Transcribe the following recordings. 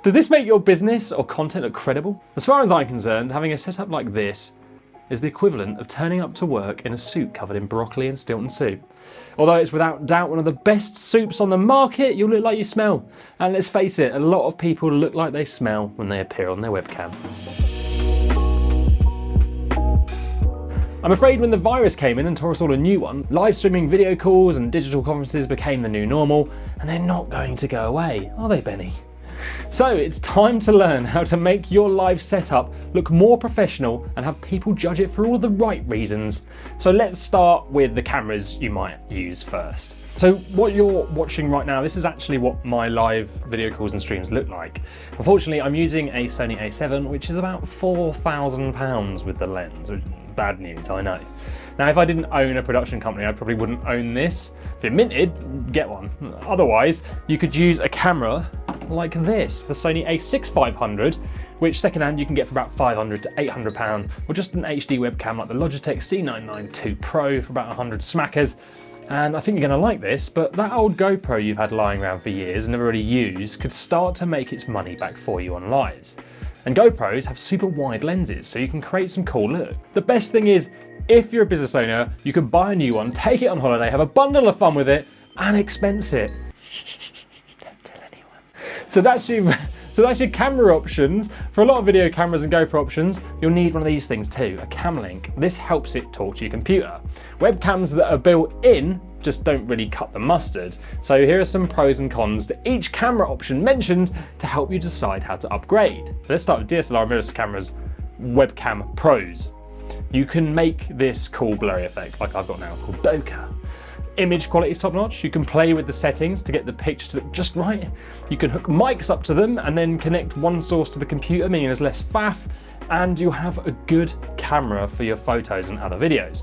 Does this make your business or content look credible? As far as I'm concerned, having a setup like this is the equivalent of turning up to work in a suit covered in broccoli and Stilton soup. Although it's without doubt one of the best soups on the market, you'll look like you smell. And let's face it, a lot of people look like they smell when they appear on their webcam. I'm afraid when the virus came in and tore us all a new one, live streaming video calls and digital conferences became the new normal, and they're not going to go away, are they, Benny? So it's time to learn how to make your live setup look more professional and have people judge it for all the right reasons. So let's start with the cameras you might use first. So what you're watching right now, this is actually what my live video calls and streams look like. Unfortunately, I'm using a Sony A7, which is about £4,000 with the lens. Bad news, I know. Now, if I didn't own a production company, I probably wouldn't own this. If it minted, get one. Otherwise, you could use a camera like this, the Sony A6500, which secondhand you can get for about £500 to £800, or just an HD webcam like the Logitech C992 Pro for about 100 smackers. And I think you're going to like this, but that old GoPro you've had lying around for years and never really used could start to make its money back for you on lives. And GoPros have super wide lenses, so you can create some cool look. The best thing is, if you're a business owner, you can buy a new one, take it on holiday, have a bundle of fun with it, and expense it. Don't tell anyone. So that's your camera options. For a lot of video cameras and GoPro options, you'll need one of these things too, a cam link. This helps it talk to your computer. Webcams that are built in just don't really cut the mustard. So here are some pros and cons to each camera option mentioned to help you decide how to upgrade. Let's start with DLSR and Mirorless cameras, webcam pros. You can make this cool blurry effect like I've got now called bokeh. Image quality is top notch. You can play with the settings to get the picture to look just right. You can hook mics up to them and then connect one source to the computer, meaning there's less faff, and you have a good camera for your photos and other videos.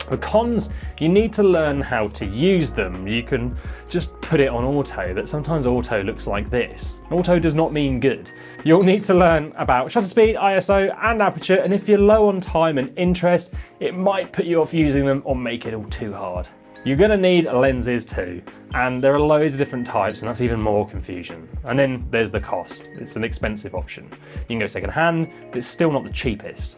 The cons, you need to learn how to use them. You can just put it on auto, but sometimes auto looks like this. Auto does not mean good. You'll need to learn about shutter speed, ISO, and aperture, and if you're low on time and interest, it might put you off using them or make it all too hard. You're going to need lenses too, and there are loads of different types, and that's even more confusion. And then there's the cost. It's an expensive option. You can go second hand, but it's still not the cheapest.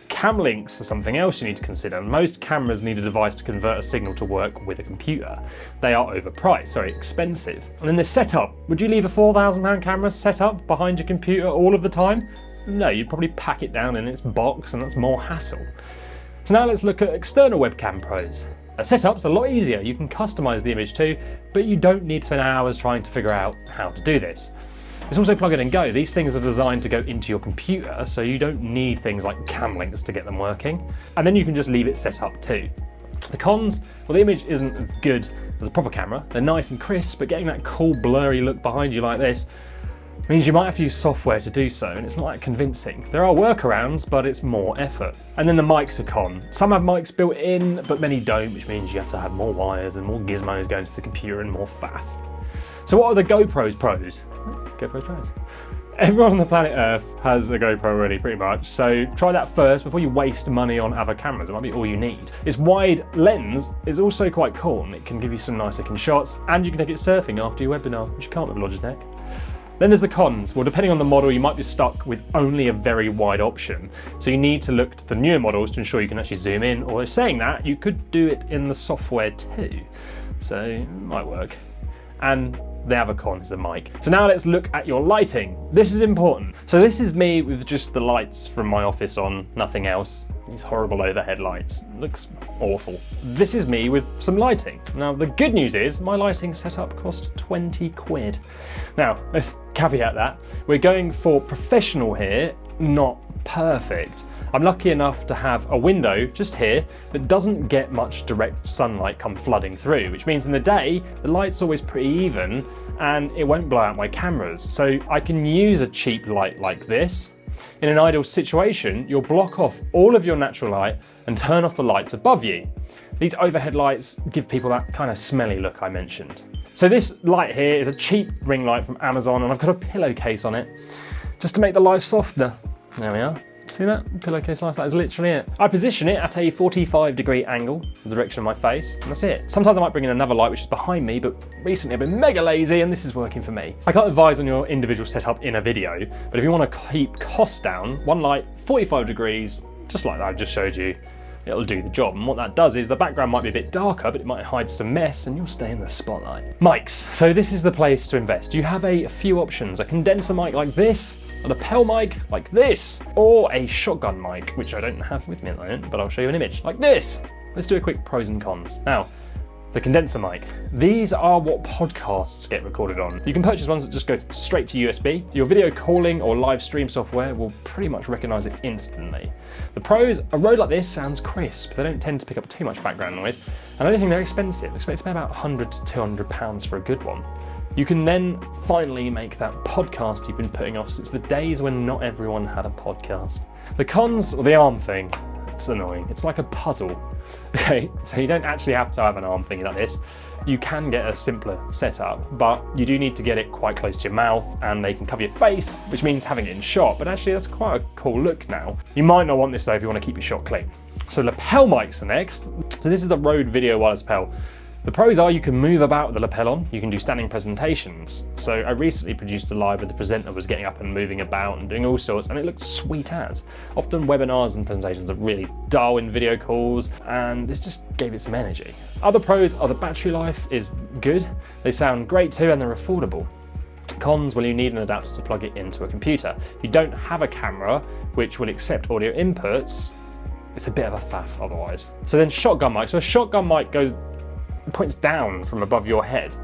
Cam links are something else you need to consider. Most cameras need a device to convert a signal to work with a computer. They are overpriced, expensive. And then the setup. Would you leave a £4,000 camera set up behind your computer all of the time? No, you'd probably pack it down in its box, and that's more hassle. So now let's look at external webcam pros. Setup's a lot easier. You can customize the image too, but you don't need to spend hours trying to figure out how to do this. It's also plug in and go. These things are designed to go into your computer, so you don't need things like cam links to get them working. And then you can just leave it set up too. The cons, well, the image isn't as good as a proper camera. They're nice and crisp, but getting that cool blurry look behind you like this means you might have to use software to do so, and it's not that convincing. There are workarounds, but it's more effort. And then the mics are con. Some have mics built in, but many don't, which means you have to have more wires and more gizmos going to the computer and more faff. So what are the GoPros pros? GoPros pros. Everyone on the planet Earth has a GoPro already, pretty much, so try that first before you waste money on other cameras. It might be all you need. Its wide lens is also quite cool, and it can give you some nice looking shots, and you can take it surfing after your webinar, which you can't with Logitech. Then there's the cons. Well, depending on the model, you might be stuck with only a very wide option. So you need to look to the newer models to ensure you can actually zoom in, or saying that, you could do it in the software too. So it might work. And the other con is the mic. So now let's look at your lighting. This is important. So this is me with just the lights from my office on, nothing else. These horrible overhead lights. Looks awful. This is me with some lighting. Now the good news is my lighting setup cost 20 quid. Now let's caveat that. We're going for professional here, not perfect. I'm lucky enough to have a window just here that doesn't get much direct sunlight come flooding through, which means in the day, the light's always pretty even and it won't blow out my cameras. So I can use a cheap light like this. In an ideal situation, you'll block off all of your natural light and turn off the lights above you. These overhead lights give people that kind of smelly look I mentioned. So this light here is a cheap ring light from Amazon, and I've got a pillowcase on it just to make the light softer. There we are. See that? Pillowcase slice, that is literally it. I position it at a 45-degree angle, the direction of my face, and that's it. Sometimes I might bring in another light which is behind me, but recently I've been mega lazy and this is working for me. I can't advise on your individual setup in a video, but if you want to keep costs down, one light, 45 degrees, just like that I've just showed you, it'll do the job. And what that does is the background might be a bit darker, but it might hide some mess and you'll stay in the spotlight. Mics. So this is the place to invest. You have a few options. A condenser mic like this, a lapel mic like this, or a shotgun mic, which I don't have with me at the moment, but I'll show you an image like this. Let's do a quick pros and cons. Now, the condenser mic. These are what podcasts get recorded on. You can purchase ones that just go straight to USB. Your video calling or live stream software will pretty much recognize it instantly. The pros, a Rode like this sounds crisp. They don't tend to pick up too much background noise, and I don't think they're expensive. I expect to pay about £100 to £200 for a good one. You can then finally make that podcast you've been putting off since the days when not everyone had a podcast. The cons, or the arm thing, it's annoying. It's like a puzzle. Okay, so you don't actually have to have an arm thing like this. You can get a simpler setup, but you do need to get it quite close to your mouth and they can cover your face, which means having it in shot, but actually that's quite a cool look now. You might not want this though if you want to keep your shot clean. So lapel mics are next. So this is the Rode Video Wireless lapel. The pros are you can move about with the lapel on, you can do standing presentations. So I recently produced a live where the presenter was getting up and moving about and doing all sorts, and it looked sweet as. Often webinars and presentations are really dull in video calls, and this just gave it some energy. Other pros are the battery life is good, they sound great too, and they're affordable. Cons, well, you need an adapter to plug it into a computer. If you don't have a camera which will accept audio inputs, it's a bit of a faff otherwise. So then shotgun mic. So a shotgun mic points down from above your head.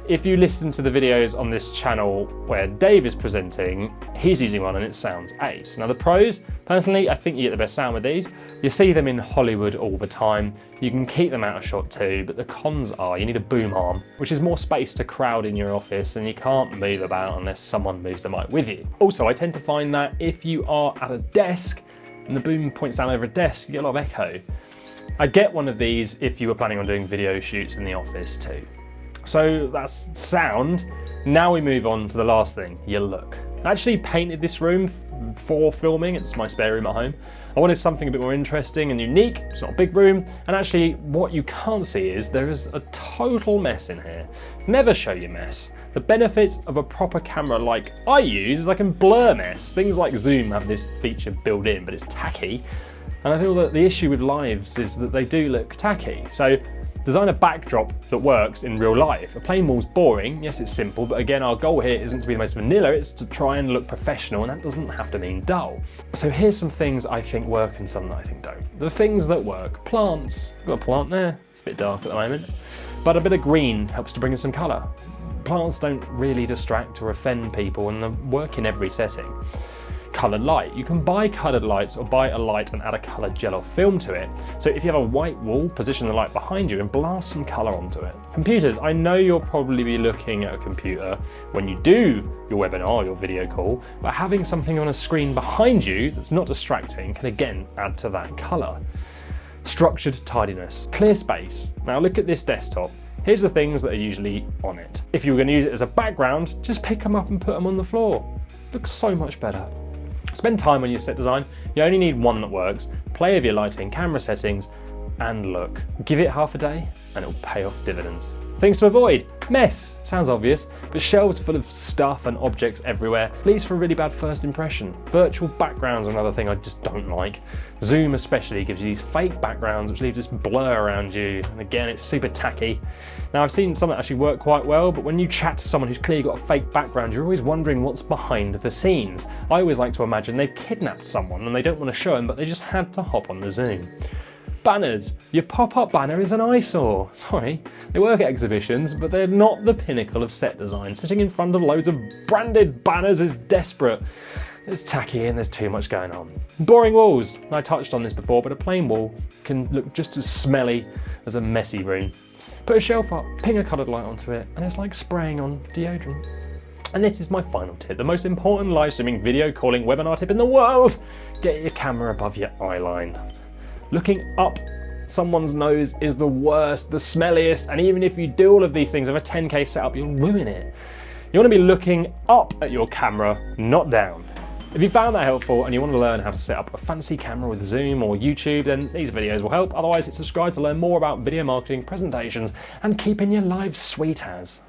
If you listen to the videos on this channel where Dave is presenting, he's using one and it sounds ace. Now the pros, personally, I think you get the best sound with these. You see them in Hollywood all the time. You can keep them out of shot too, but the cons are you need a boom arm, which is more space to crowd in your office and you can't move about unless someone moves the mic with you. Also, I tend to find that if you are at a desk and the boom points down over a desk, you get a lot of echo. I get one of these if you were planning on doing video shoots in the office too. So that's sound. Now we move on to the last thing, your look. I actually painted this room for filming. It's my spare room at home. I wanted something a bit more interesting and unique. It's not a big room. And actually what you can't see is there is a total mess in here. Never show your mess. The benefits of a proper camera like I use is I can blur mess. Things like Zoom have this feature built in, but it's tacky. And I feel that the issue with lives is that they do look tacky. So design a backdrop that works in real life. A plain wall's boring, yes it's simple, but again our goal here isn't to be the most vanilla, it's to try and look professional, and that doesn't have to mean dull. So here's some things I think work and some that I think don't. The things that work, plants. I've got a plant there, it's a bit dark at the moment, but a bit of green helps to bring in some colour. Plants don't really distract or offend people and they work in every setting. Coloured light. You can buy coloured lights or buy a light and add a coloured gel or film to it. So if you have a white wall, position the light behind you and blast some colour onto it. Computers. I know you'll probably be looking at a computer when you do your webinar or your video call, but having something on a screen behind you that's not distracting can again add to that colour. Structured tidiness. Clear space. Now look at this desktop. Here's the things that are usually on it. If you were going to use it as a background, just pick them up and put them on the floor. Looks so much better. Spend time on your set design. You only need one that works. Play with your lighting, camera settings, and look. Give it half a day and it'll pay off dividends. Things to avoid. Mess. Sounds obvious, but shelves full of stuff and objects everywhere leaves for a really bad first impression. Virtual backgrounds are another thing I just don't like. Zoom especially gives you these fake backgrounds which leave this blur around you, and again it's super tacky. Now I've seen some that actually work quite well, but when you chat to someone who's clearly got a fake background, you're always wondering what's behind the scenes. I always like to imagine they've kidnapped someone and they don't want to show them, but they just had to hop on the Zoom. Banners. Your pop-up banner is an eyesore. Sorry, they work at exhibitions, but they're not the pinnacle of set design. Sitting in front of loads of branded banners is desperate. It's tacky and there's too much going on. Boring walls. I touched on this before, but a plain wall can look just as smelly as a messy room. Put a shelf up, ping a coloured light onto it, and it's like spraying on deodorant. And this is my final tip, the most important live streaming video calling webinar tip in the world. Get your camera above your eye line. Looking up someone's nose is the worst, the smelliest, and even if you do all of these things with a 10K setup, you'll ruin it. You want to be looking up at your camera, not down. If you found that helpful and you want to learn how to set up a fancy camera with Zoom or YouTube, then these videos will help. Otherwise, hit subscribe to learn more about video marketing, presentations, and keeping your lives sweet as.